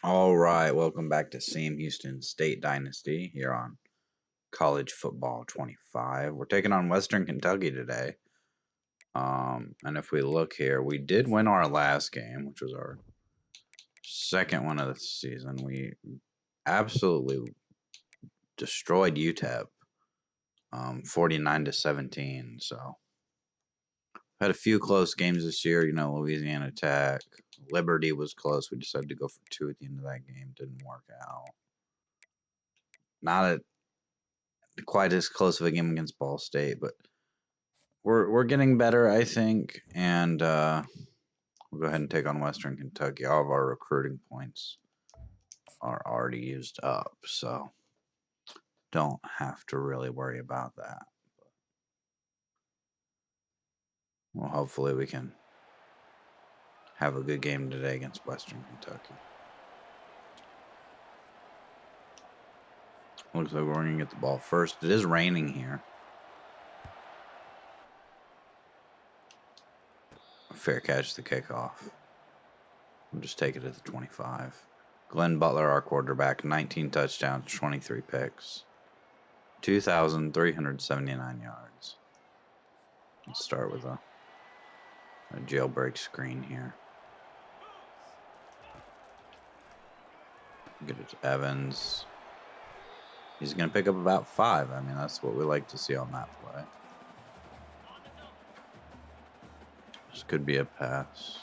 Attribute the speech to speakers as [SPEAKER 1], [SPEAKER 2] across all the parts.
[SPEAKER 1] All right, welcome back to Sam Houston State Dynasty here on College Football 25. We're taking on Western Kentucky today. And if we look here, we did win our last game, which was our second one of the season. We absolutely destroyed UTEP, 49-17. So had a few close games this year. Louisiana Tech, Liberty was close. We decided to go for two at the end of that game. Didn't work out. Not quite as close of a game against Ball State, but we're getting better, I think, and we'll go ahead and take on Western Kentucky. All of our recruiting points are already used up, so don't have to really worry about that. Well, hopefully we can have a good game today against Western Kentucky. Looks like we're going to get the ball first. It is raining here. A fair catch the kickoff. We'll just take it at the 25. Glenn Butler, our quarterback, 19 touchdowns, 23 picks, 2,379 yards. Let's start with a jailbreak screen here. Get it to Evans. He's going to pick up about 5. I mean, that's what we like to see on that play. This could be a pass.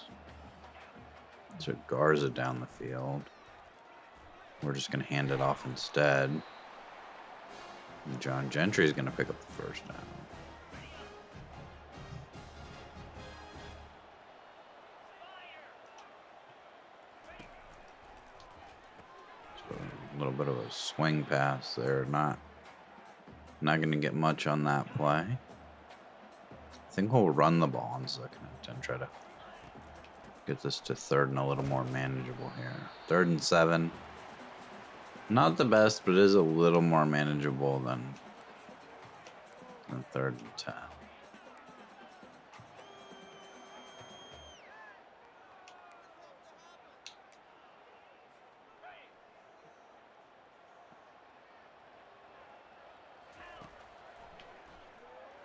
[SPEAKER 1] So Garza down the field. We're just going to hand it off instead. And John Gentry is going to pick up the first down. So a little bit of a swing pass there. Not going to get much on that play. I think we'll run the ball on second and 10. Try to get this to third and a little more manageable here. 3rd and 7. Not the best, but it is a little more manageable than 3rd and 10.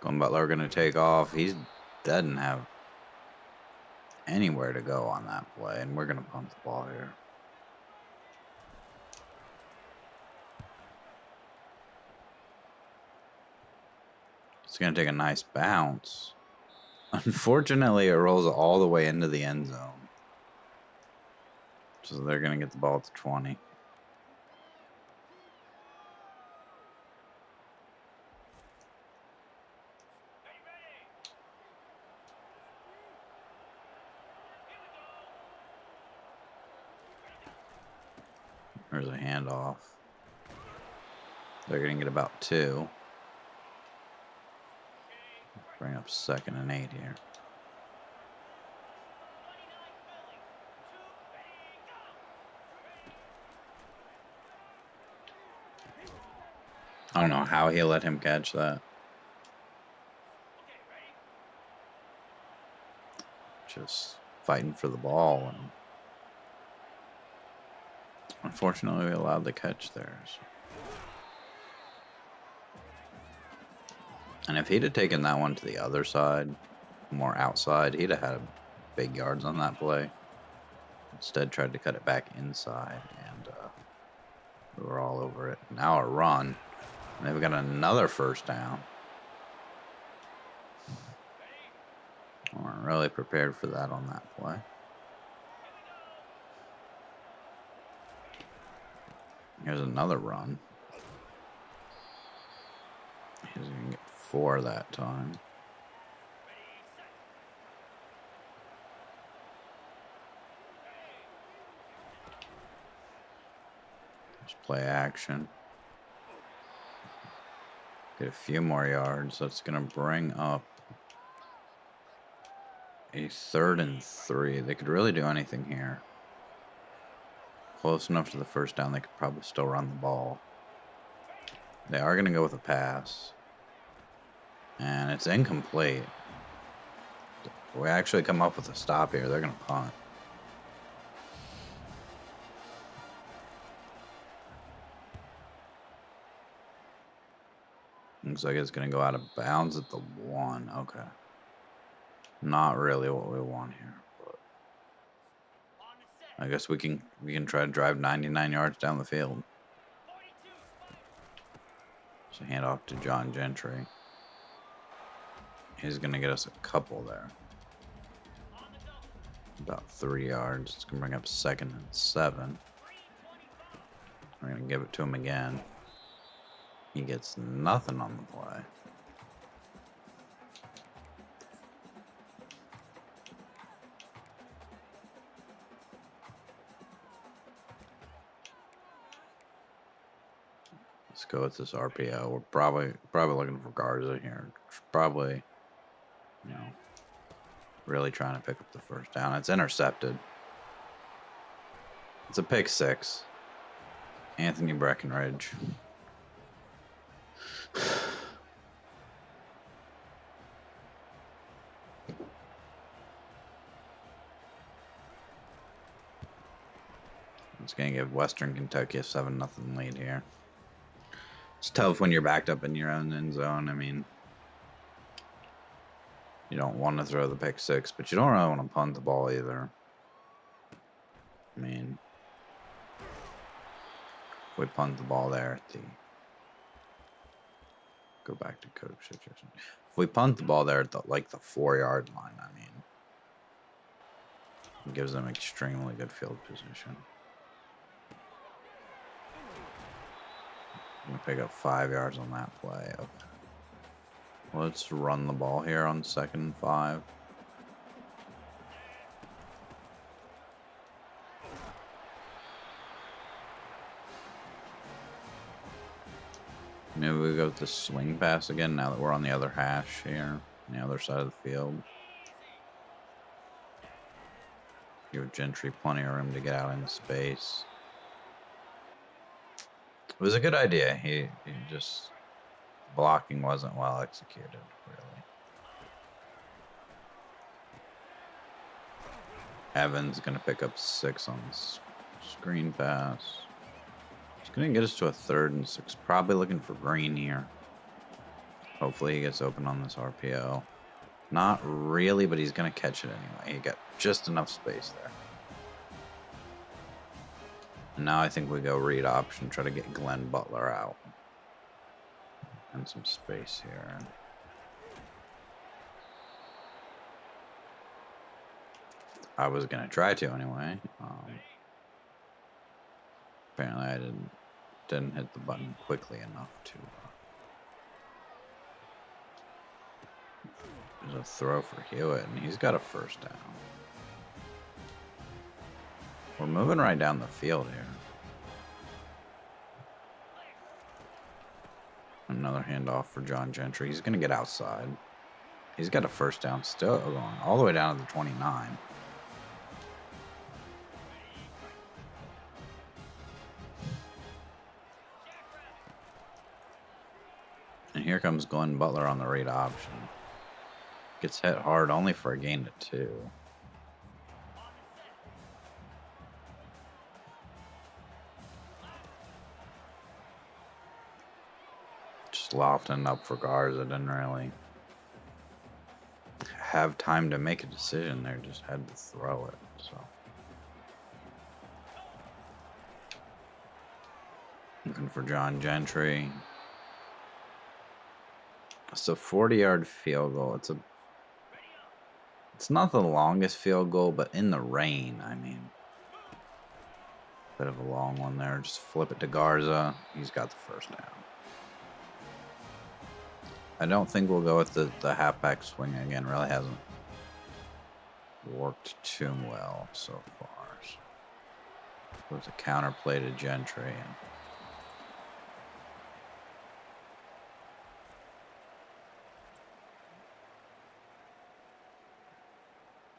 [SPEAKER 1] Glenn Butler going to take off. He doesn't have anywhere to go on that play, and we're going to punt the ball here. It's going to take a nice bounce. Unfortunately, it rolls all the way into the end zone. So they're going to get the ball at the 20. There's a handoff. They're going to get about 2. Bring up 2nd and 8 here. I don't know how he let him catch that. Just fighting for the ball, and unfortunately we allowed the catch there. So. And if he'd have taken that one to the other side, more outside, he'd have had big yards on that play. Instead, tried to cut it back inside, and we were all over it. Now a run. And they've got another first down. We weren't really prepared for that on that play. Here's another run. He's going to get 4 that time. Just play action. Get a few more yards. That's going to bring up a 3rd and 3. They could really do anything here. Close enough to the first down, they could probably still run the ball. They are going to go with a pass. And it's incomplete. If we actually come up with a stop here, they're going to punt. Looks like it's gonna go out of bounds at the 1. Okay. Not really what we want here, but I guess we can try to drive 99 yards down the field. So hand off to John Gentry. He's gonna get us a couple there. About 3 yards. It's gonna bring up 2nd and 7. We're gonna give it to him again. He gets nothing on the play. Let's go with this RPO. We're probably looking for Garza here. Probably, you know, really trying to pick up the first down. It's intercepted. It's a pick 6. Anthony Breckenridge. It's going to give Western Kentucky a 7-0 lead here. It's tough when you're backed up in your own end zone. I mean, you don't want to throw the pick 6, but you don't really want to punt the ball either. I mean, if we punt the ball there at the... Go back to coach situation. If we punt the ball there at the 4-yard line, I mean, it gives them extremely good field position. I'm gonna pick up 5 yards on that play. Okay. Let's run the ball here on 2nd and 5. Maybe we go with the swing pass again now that we're on the other hash here, on the other side of the field. Give Gentry plenty of room to get out into space. It was a good idea. He just... Blocking wasn't well executed, really. Evans going to pick up 6 on this screen pass. He's going to get us to a 3rd and 6. Probably looking for Green here. Hopefully he gets open on this RPO. Not really, but he's going to catch it anyway. He got just enough space there. And now I think we go read option, try to get Glenn Butler out. And some space here. I was going to try to anyway. Apparently I didn't hit the button quickly enough to... There's a throw for Hewitt, and he's got a first down. We're moving right down the field here. Another handoff for John Gentry. He's going to get outside. He's got a first down still going all the way down to the 29. And here comes Glenn Butler on the read option. Gets hit hard only for a gain of 2. Just lofting up for Garza. Didn't really have time to make a decision there. Just had to throw it. So looking for John Gentry. It's a 40-yard field goal. It's not the longest field goal, but in the rain, I mean, bit of a long one there. Just flip it to Garza. He's got the first down. I don't think we'll go with the halfback swing again. Really hasn't worked too well so far. So it was a counter play to Gentry. And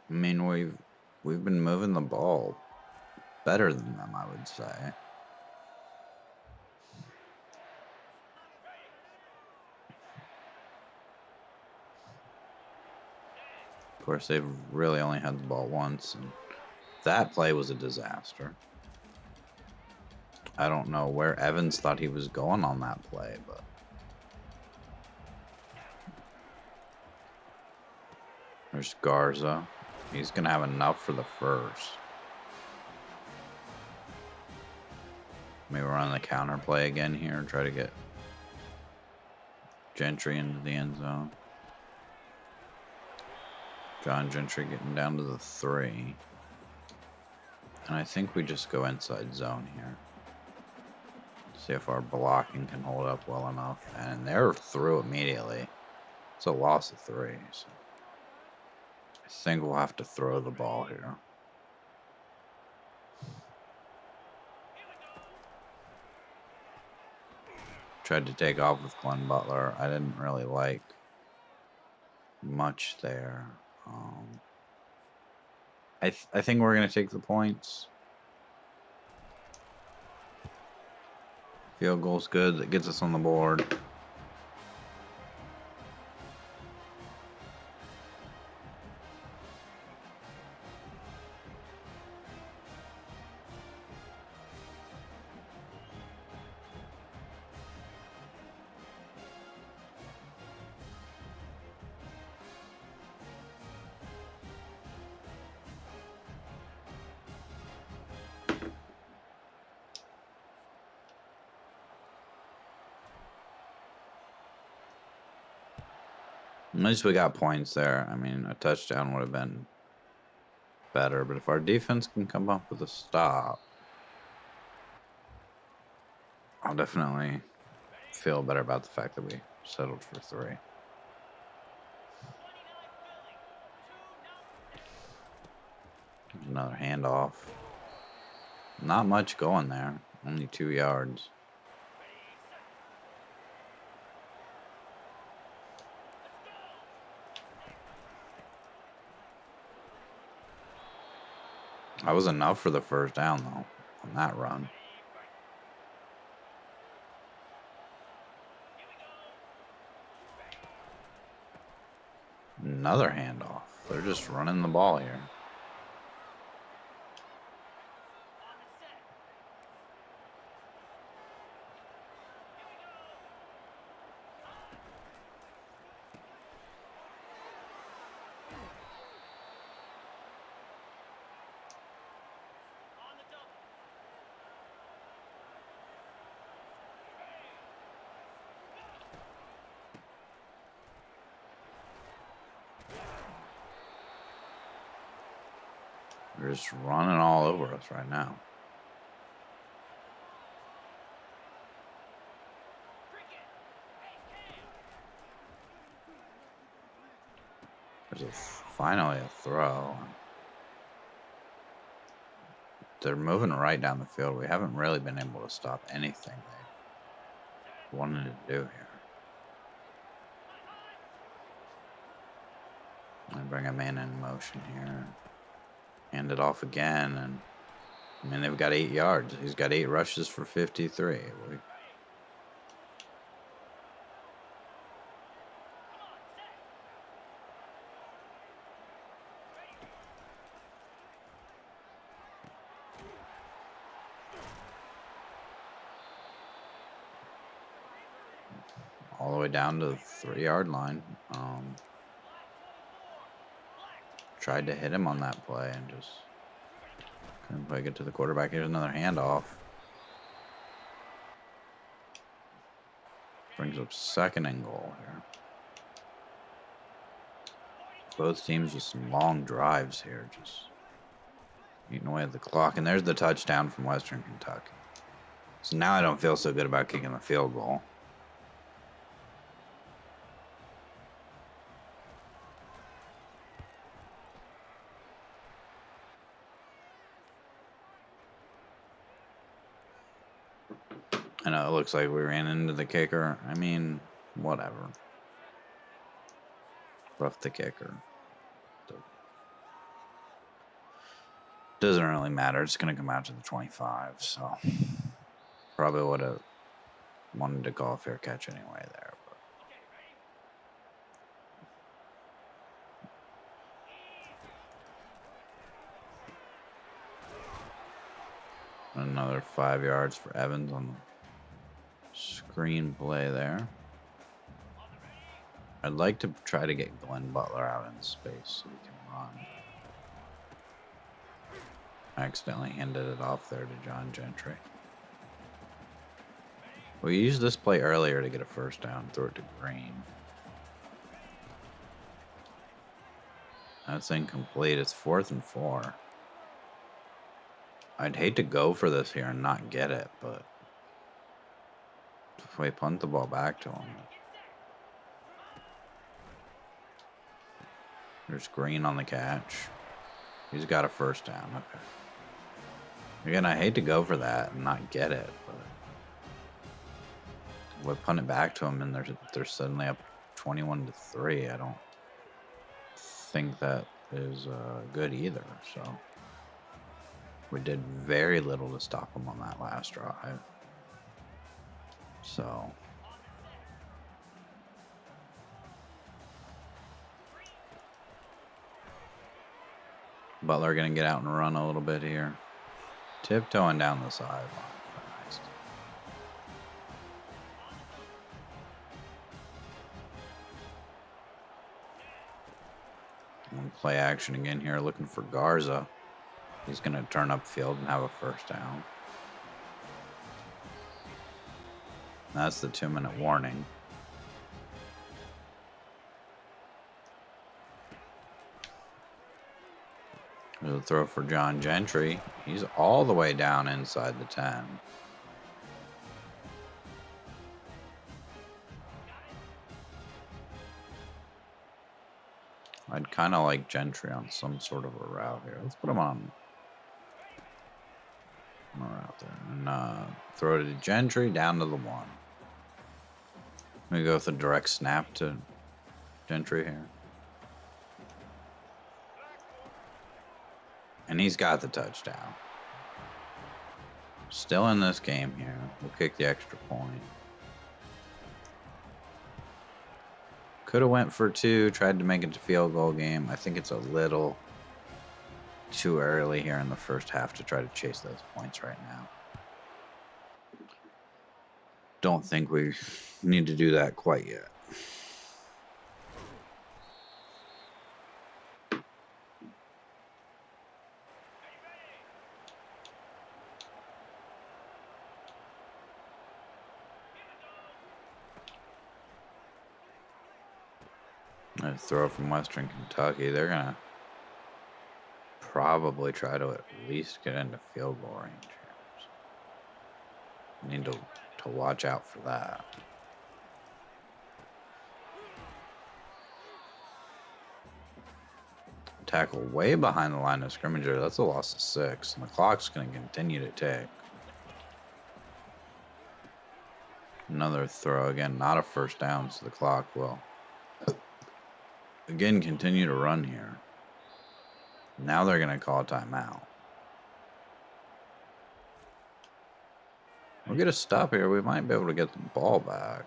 [SPEAKER 1] I mean, we've been moving the ball better than them, I would say. Of course, they've really only had the ball once, and that play was a disaster. I don't know where Evans thought he was going on that play, but There's Garza. He's going to have enough for the first. Maybe run the counter play again here and try to get Gentry into the end zone. John Gentry getting down to the 3. And I think we just go inside zone here. See if our blocking can hold up well enough. And they're through immediately. It's a loss of 3. So I think we'll have to throw the ball here. Tried to take off with Glenn Butler. I didn't really like much there. I think we're going to take the points. Field goal's good. That gets us on the board. At least we got points there. I mean, a touchdown would have been better, but if our defense can come up with a stop, I'll definitely feel better about the fact that we settled for 3. There's another handoff. Not much going there. Only 2 yards. That was enough for the first down, though, on that run. Another handoff. They're just running the ball here. They're just running all over us right now. There's finally a throw. They're moving right down the field. We haven't really been able to stop anything they wanted to do here. I bring a man in motion here. Hand it off again, and I mean they've got 8 yards. He's got 8 rushes for 53. All the way down to the 3-yard line. Tried to hit him on that play and just couldn't quite get to the quarterback. Here's another handoff. Brings up 2nd and goal here. Both teams with some long drives here, just eating away at the clock. And there's the touchdown from Western Kentucky. So now I don't feel so good about kicking the field goal. I know it looks like we ran into the kicker. I mean, whatever. Rough the kicker. Doesn't really matter. It's going to come out to the 25, so probably would have wanted to call a fair catch anyway there. But another 5 yards for Evans on the screen play there. I'd like to try to get Glenn Butler out in space so we can run. I accidentally handed it off there to John Gentry. We used this play earlier to get a first down, throw it to Green. That's incomplete. It's 4th and 4. I'd hate to go for this here and not get it, but if we punt the ball back to him. There's Green on the catch. He's got a first down. Okay. Again, I hate to go for that and not get it, but we punt it back to him and they're suddenly up 21-3. I don't think that is good either. So we did very little to stop him on that last drive. So Butler gonna get out and run a little bit here. Tiptoeing down the sideline. Nice. Play action again here, looking for Garza. He's gonna turn upfield and have a first down. That's the 2-minute warning. There's a throw for John Gentry. He's all the way down inside the 10. I'd kind of like Gentry on some sort of a route here. Let's put him on a route there. And throw it to Gentry down to the 1. I'm going to go with a direct snap to Gentry here. And he's got the touchdown. Still in this game here. We'll kick the extra point. Could have went for 2, tried to make it to field goal game. I think it's a little too early here in the first half to try to chase those points right now. Don't think we need to do that quite yet. A throw from Western Kentucky. They're going to probably try to at least get into field goal range. Need to watch out for that. Tackle way behind the line of scrimmage there. That's a loss of 6. And the clock's going to continue to tick. Another throw. Again, not a first down, so the clock will again continue to run here. Now they're going to call a timeout. We'll get a stop here. We might be able to get the ball back.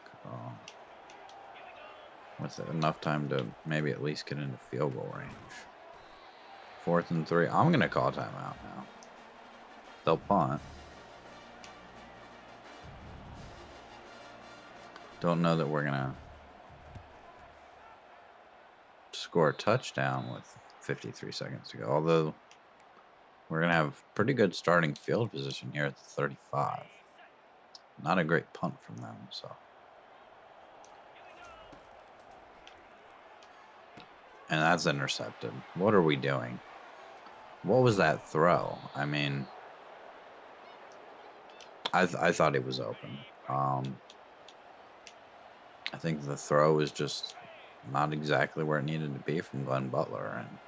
[SPEAKER 1] With enough time to maybe at least get into field goal range. 4th and 3. I'm going to call a timeout now. They'll punt. Don't know that we're going to score a touchdown with 53 seconds to go. Although we're going to have pretty good starting field position here at the 35. Not a great punt from them, so. And that's intercepted. What are we doing? What was that throw? I mean, I thought it was open. I think the throw was just not exactly where it needed to be from Glenn Butler. And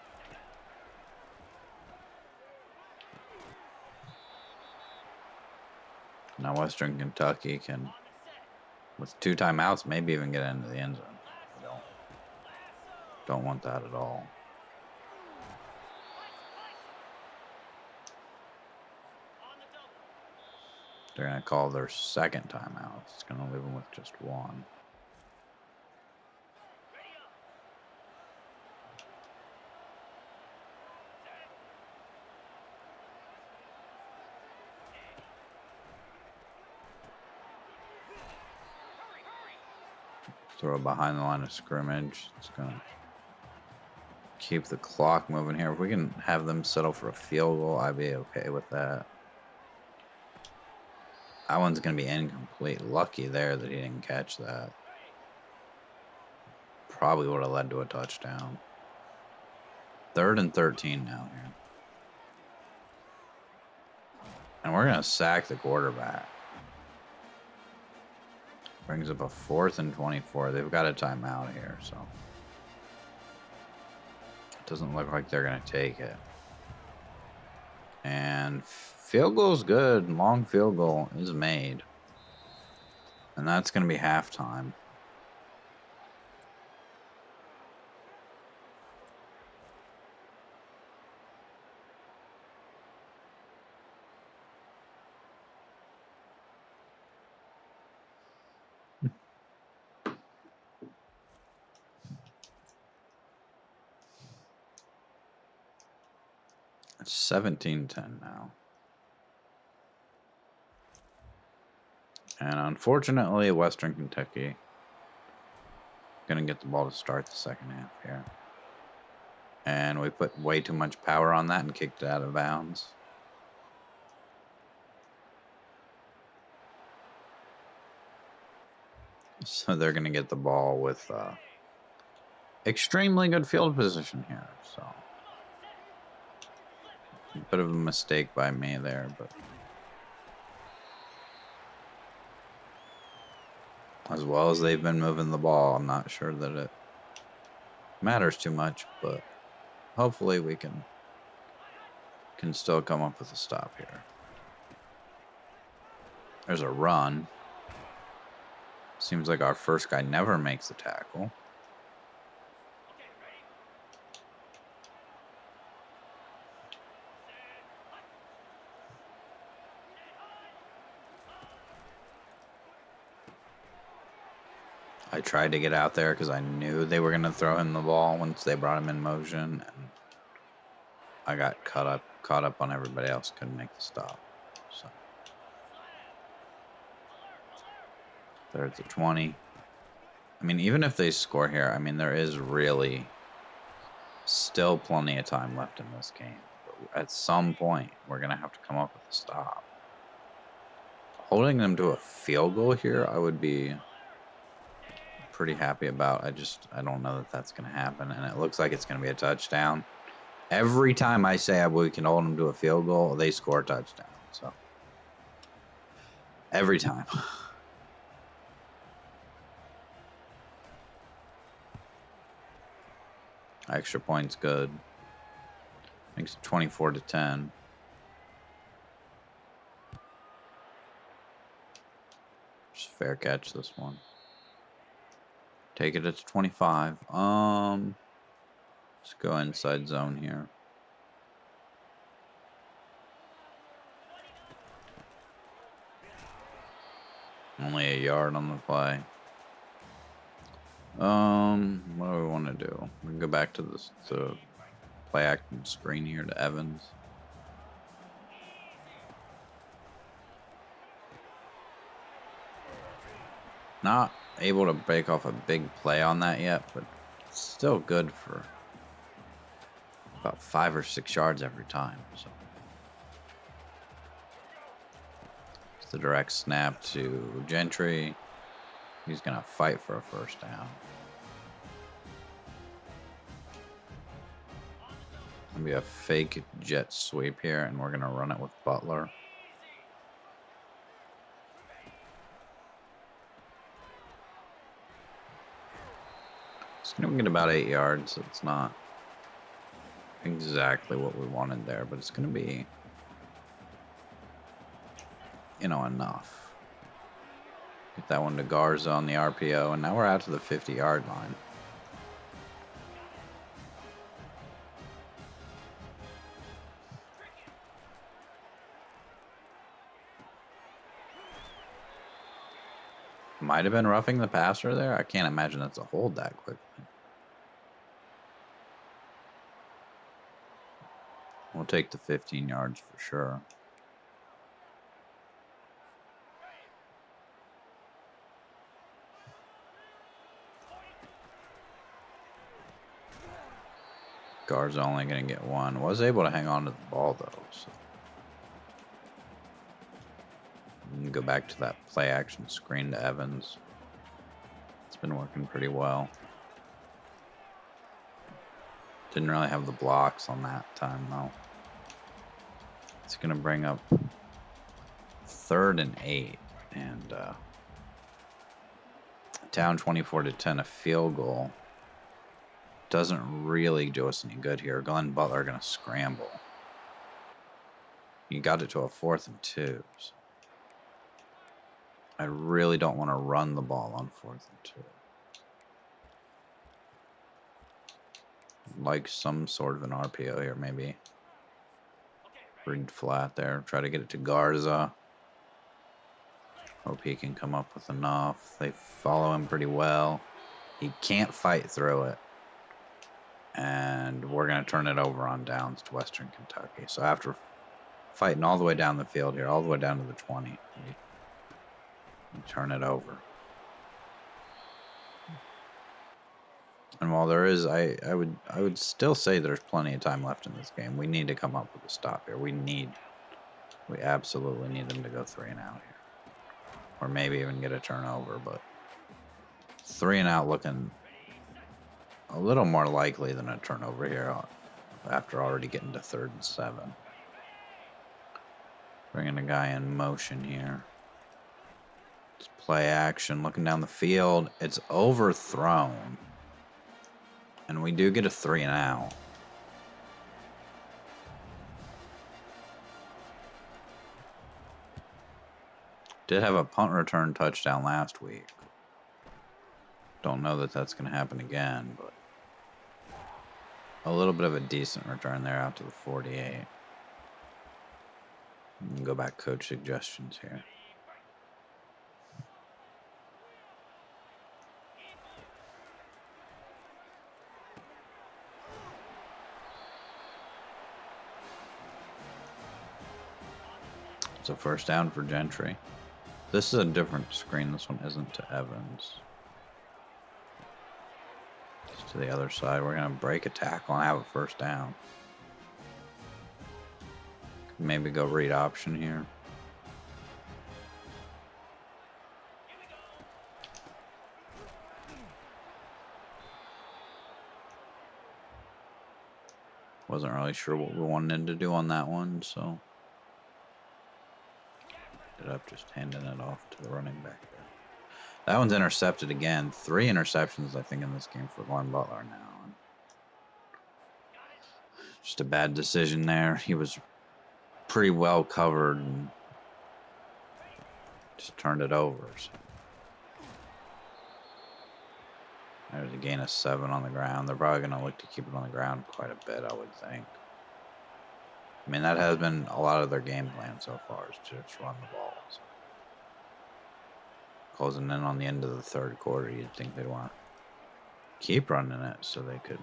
[SPEAKER 1] now Western Kentucky can, with 2 timeouts, maybe even get into the end zone. Don't want that at all. They're going to call their second timeout. It's going to leave them with just 1. throw it behind the line of scrimmage. It's going to keep the clock moving here. If we can have them settle for a field goal, I'd be okay with that. That one's going to be incomplete. Lucky there that he didn't catch that. Probably would have led to a touchdown. 3rd and 13 now here. And we're going to sack the quarterback. Brings up a 4th and 24. They've got a timeout here, so it doesn't look like they're going to take it. And field goal's good. Long field goal is made. And that's going to be halftime. It's 17-10 now. And unfortunately, Western Kentucky going to get the ball to start the second half here. And we put way too much power on that and kicked it out of bounds. So they're going to get the ball with extremely good field position here. So a bit of a mistake by me there, but as well as they've been moving the ball, I'm not sure that it matters too much, but hopefully we can still come up with a stop here. There's a run. Seems like our first guy never makes the tackle. I tried to get out there because I knew they were going to throw him the ball once they brought him in motion, and I got caught up on everybody else. Couldn't make the stop. So there's the 20. I mean, even if they score here, I mean, there is really still plenty of time left in this game. But at some point, we're going to have to come up with a stop. Holding them to a field goal here, I would be pretty happy about. I don't know that that's going to happen, and it looks like it's going to be a touchdown. Every time I say we can hold them to a field goal, they score a touchdown. So every time. Extra point's good. Makes it 24-10. Just fair catch this one. Take it at 25. Let's go inside zone here. Only a yard on the play. What do we want to do? We can go back to this play action screen here to Evans. Not able to break off a big play on that yet, but still good for about 5 or 6 yards every time. So it's the direct snap to Gentry. He's gonna fight for a first down. Gonna be a fake jet sweep here, and we're gonna run it with Butler. It's gonna get about 8 yards. It's not exactly what we wanted there, but it's gonna be, enough. Get that one to Garza on the RPO, and now we're out to the 50-yard line. Might have been roughing the passer there. I can't imagine that's a hold that quickly. We'll take the 15 yards for sure. Garza only going to get one. Was able to hang on to the ball, though. So. Go back to that play action screen to Evans. It's been working pretty well. Didn't really have the blocks on that time, though. It's going to bring up 3rd and 8. And down 24-10, a field goal. Doesn't really do us any good here. Glenn Butler going to scramble. You got it to a 4th and 2. So I really don't want to run the ball on 4th and 2. Like some sort of an RPO here, maybe. Read flat there. Try to get it to Garza. Hope he can come up with enough. They follow him pretty well. He can't fight through it. And we're going to turn it over on downs to Western Kentucky. So after fighting all the way down the field here, all the way down to the 20, we turn it over. And while there is, I would still say there's plenty of time left in this game. We need to come up with a stop here. We absolutely need them to go 3 and out here. Or maybe even get a turnover, but 3 and out looking a little more likely than a turnover here after already getting to 3rd and 7. Bringing a guy in motion here. It's play action, looking down the field. It's overthrown. And we do get a 3 and out. Did have a punt return touchdown last week. Don't know that that's going to happen again, but a little bit of a decent return there out to the 48. Go back coach suggestions here. It's a 1st down for Gentry. This is a different screen. This one isn't to Evans. It's to the other side. We're going to break a tackle and have a 1st down. Maybe go read option here. Wasn't really sure what we wanted to do on that one, so ended up just handing it off to the running back there. That one's intercepted again. 3 interceptions, I think, in this game for Glenn Butler now. Just a bad decision there. He was pretty well covered and just turned it over. So. There's a gain of 7 on the ground. They're probably going to look to keep it on the ground quite a bit, I would think. I mean, that has been a lot of their game plan so far, is to just run the ball. So. Closing in on the end of the 3rd quarter, you'd think they'd want to keep running it so they could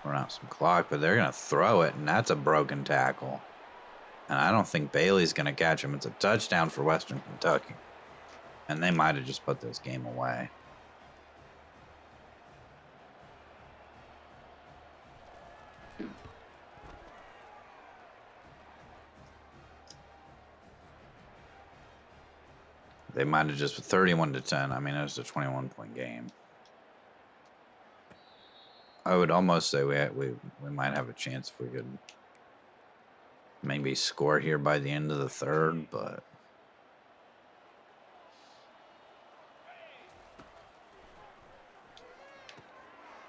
[SPEAKER 1] run out some clock, but they're going to throw it, and that's a broken tackle. And I don't think Bailey's going to catch him. It's a touchdown for Western Kentucky. And they might have just put this game away. They might have just 31-10. I mean, it was a 21-point game. I would almost say we might have a chance if we could maybe score here by the end of the 3rd, but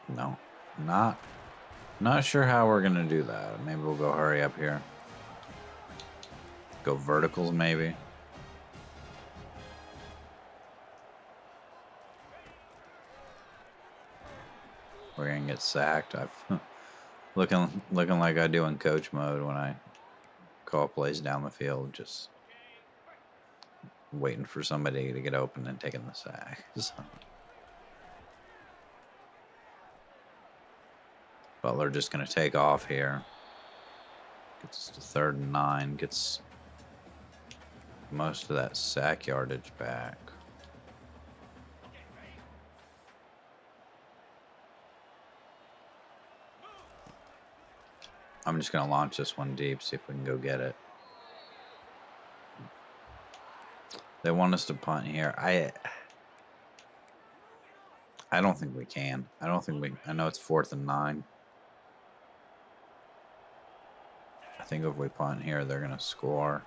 [SPEAKER 1] no, not sure how we're gonna do that. Maybe we'll go hurry up here. Go verticals maybe. We're gonna get sacked. I've looking like I do in coach mode when I call plays down the field, just waiting for somebody to get open and taking the sack. So. Butler just gonna take off here. Gets to 3rd and 9. Gets most of that sack yardage back. I'm just going to launch this one deep, see if we can go get it. They want us to punt here. I don't think we can. I know it's 4th and 9. I think if we punt here, they're going to score.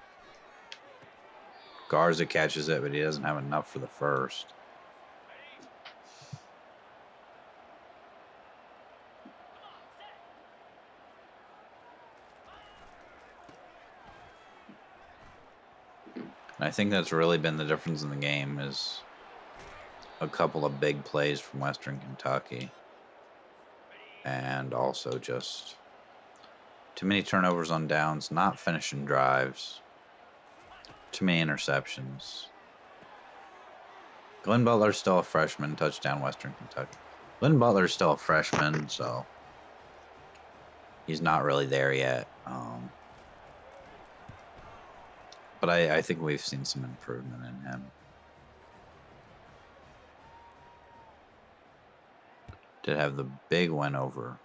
[SPEAKER 1] Garza catches it, but he doesn't have enough for the first. And I think that's really been the difference in the game is a couple of big plays from Western Kentucky. And also just too many turnovers on downs, not finishing drives, too many interceptions. Glenn Butler's still a freshman, touchdown Western Kentucky. Glenn Butler's still a freshman, so he's not really there yet. But I think we've seen some improvement in him. Did have the big win over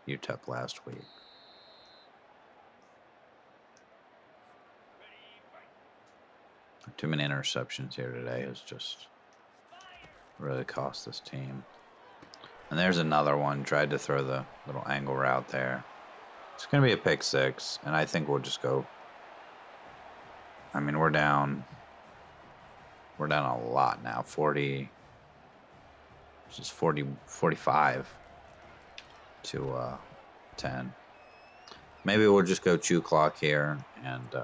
[SPEAKER 1] UTEP last week. Too many interceptions here today has just really cost this team. And there's another one. Tried to throw the little angle route there. It's going to be a pick 6, and I think we'll just go. I mean, we're down a lot now. 40, just 45 to 10. Maybe we'll just go chew clock here and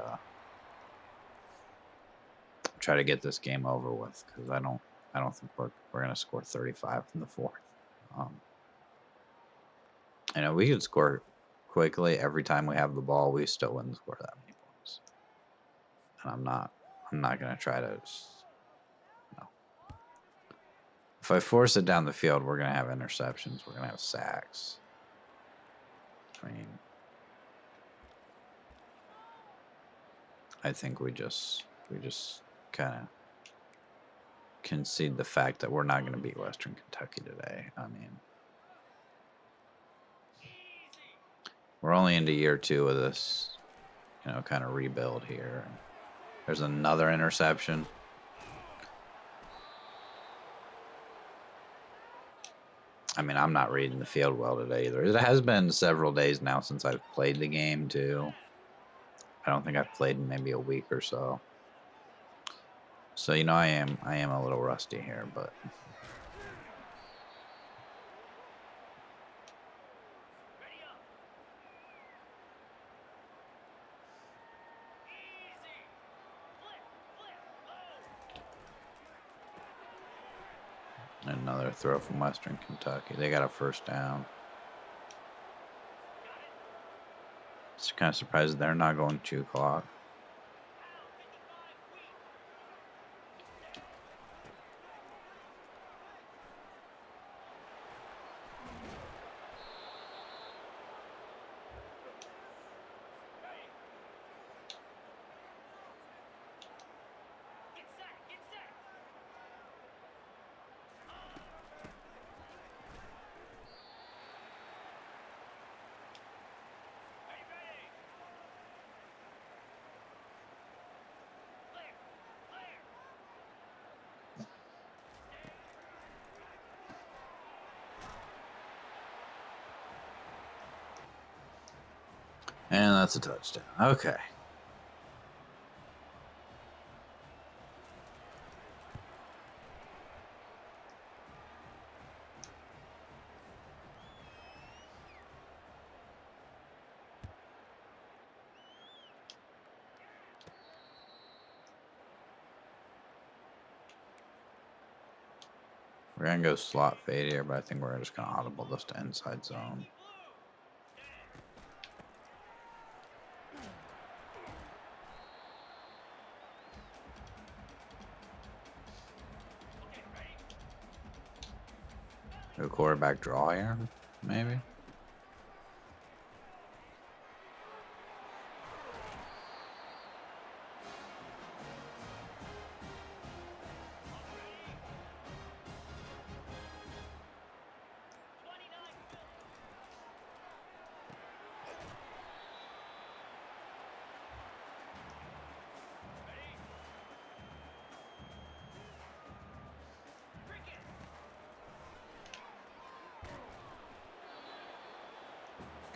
[SPEAKER 1] try to get this game over with, because I don't think we're going to score 35 in the 4th. You know, we could score quickly every time we have the ball. We still wouldn't score that many points. And I'm not going to try to. No. If I force it down the field, we're going to have interceptions. We're going to have sacks. I mean, I think we just kind of concede the fact that we're not going to beat Western Kentucky today. I mean, we're only into year 2 of this, kind of rebuild here. There's another interception. I mean, I'm not reading the field well today either. It has been several days now since I've played the game, too. I don't think I've played in maybe a week or so. So, I am a little rusty here, but another throw from Western Kentucky. They got a first down. Just kind of surprised they're not going chew clock. And that's a touchdown. Okay. We're going to go slot fade here, but I think we're just going to audible this to inside zone. A quarterback draw here, maybe?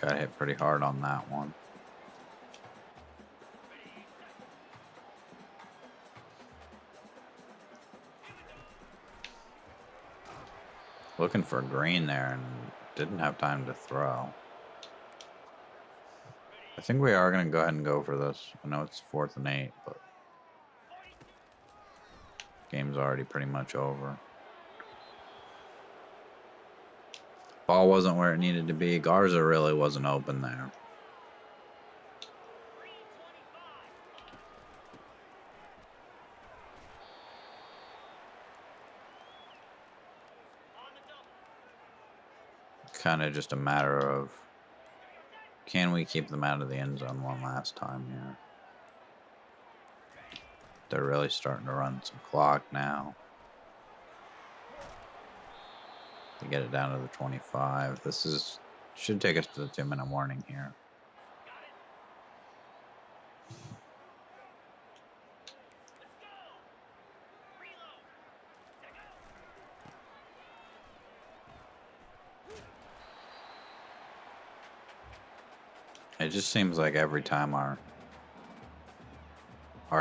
[SPEAKER 1] Got hit pretty hard on that one. Looking for green there and didn't have time to throw. I think we are going to go ahead and go for this. I know it's 4th and 8, but game's already pretty much over. Ball wasn't where it needed to be. Garza really wasn't open there. Kind of just a matter of, can we keep them out of the end zone one last time here? They're really starting to run some clock now. To get it down to the 25. This should take us to the 2-minute warning here. It just seems like every time our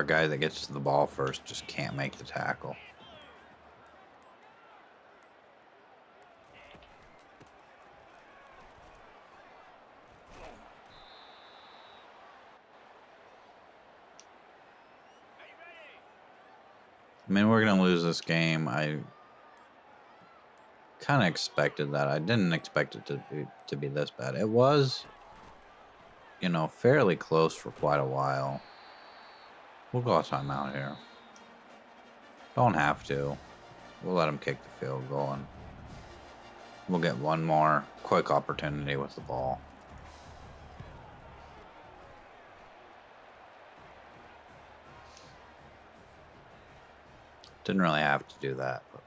[SPEAKER 1] guy that gets to the ball first just can't make the tackle. I mean, we're going to lose this game. I kind of expected that. I didn't expect it to be this bad. It was, you know, fairly close for quite a while. We'll go a timeout here. Don't have to. We'll let him kick the field goal and we'll get one more quick opportunity with the ball. Didn't really have to do that, but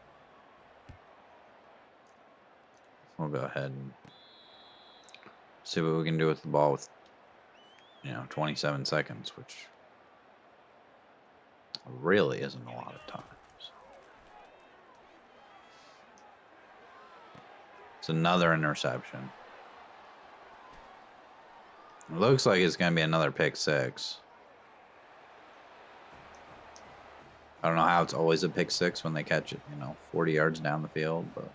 [SPEAKER 1] we'll go ahead and see what we can do with the ball with, 27 seconds, which really isn't a lot of time. So. It's another interception. It looks like it's going to be another pick 6. I don't know how it's always a pick 6 when they catch it, 40 yards down the field, but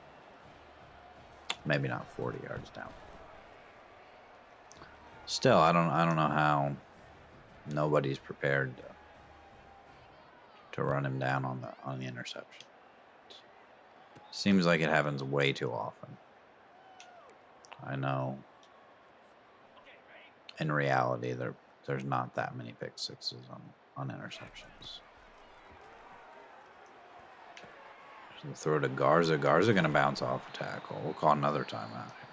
[SPEAKER 1] maybe not 40 yards down. Still, I don't know how nobody's prepared to run him down on the interception. Seems like it happens way too often. I know. In reality, there's not that many pick 6s on interceptions. So throw to Garza. Garza going to bounce off a tackle. We'll call another timeout here.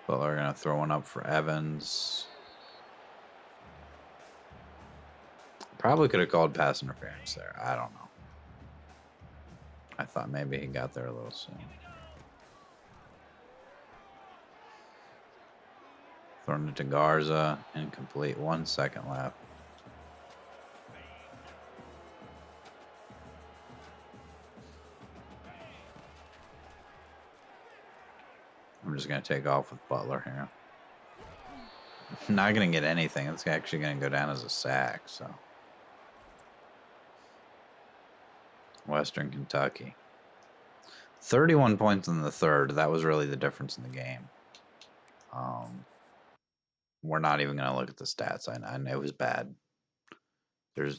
[SPEAKER 1] Butler going to throw one up for Evans. Probably could have called pass interference there. I don't know. I thought maybe he got there a little soon. Thrown it to Garza. Incomplete. 1 second left. I'm just going to take off with Butler here. Not going to get anything. It's actually going to go down as a sack, so. Western Kentucky. 31 points in the third. That was really the difference in the game. We're not even going to look at the stats. I know it was bad. There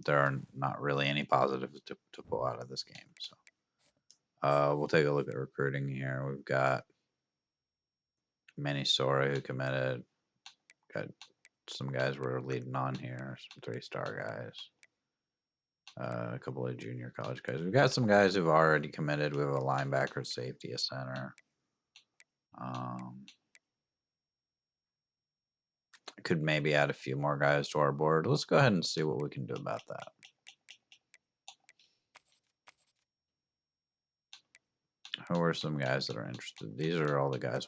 [SPEAKER 1] are not really any positives to pull out of this game. So we'll take a look at recruiting here. We've got Manny Sora who committed. Got some guys we're leading on here. Some 3-star guys. A couple of junior college guys. We've got some guys who've already committed. We have a linebacker, safety, a center. Could maybe add a few more guys to our board. Let's go ahead and see what we can do about that. Who are some guys that are interested? These are all the guys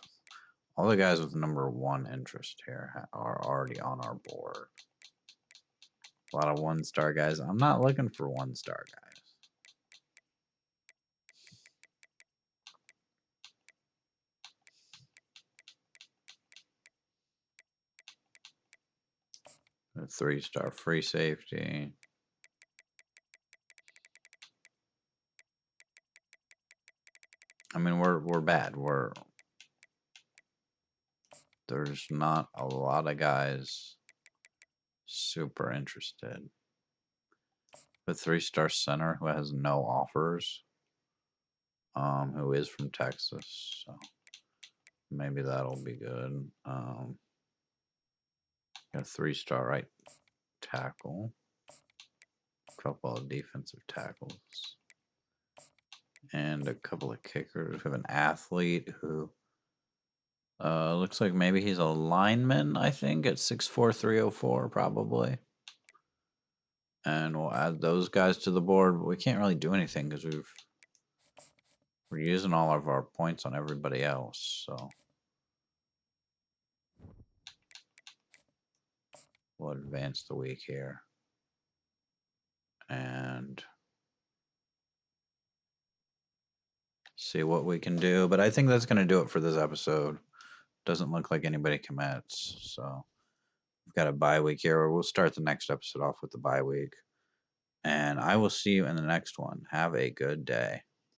[SPEAKER 1] with number 1 interest here are already on our board. A lot of 1-star guys. I'm not looking for 1-star guys. A 3-star free safety. I mean, we're bad. There's not a lot of guys super interested. A 3-star center who has no offers. Who is from Texas, so maybe that'll be good. A 3-star right tackle. A couple of defensive tackles. And a couple of kickers. We have an athlete who looks like maybe he's a lineman, I think, at 6'4", 304 probably. And we'll add those guys to the board, but we can't really do anything because we're using all of our points on everybody else, so we'll advance the week here. And see what we can do. But I think that's going to do it for this episode. Doesn't look like anybody commits, so we've got a bye week here. We'll start the next episode off with the bye week. And I will see you in the next one. Have a good day.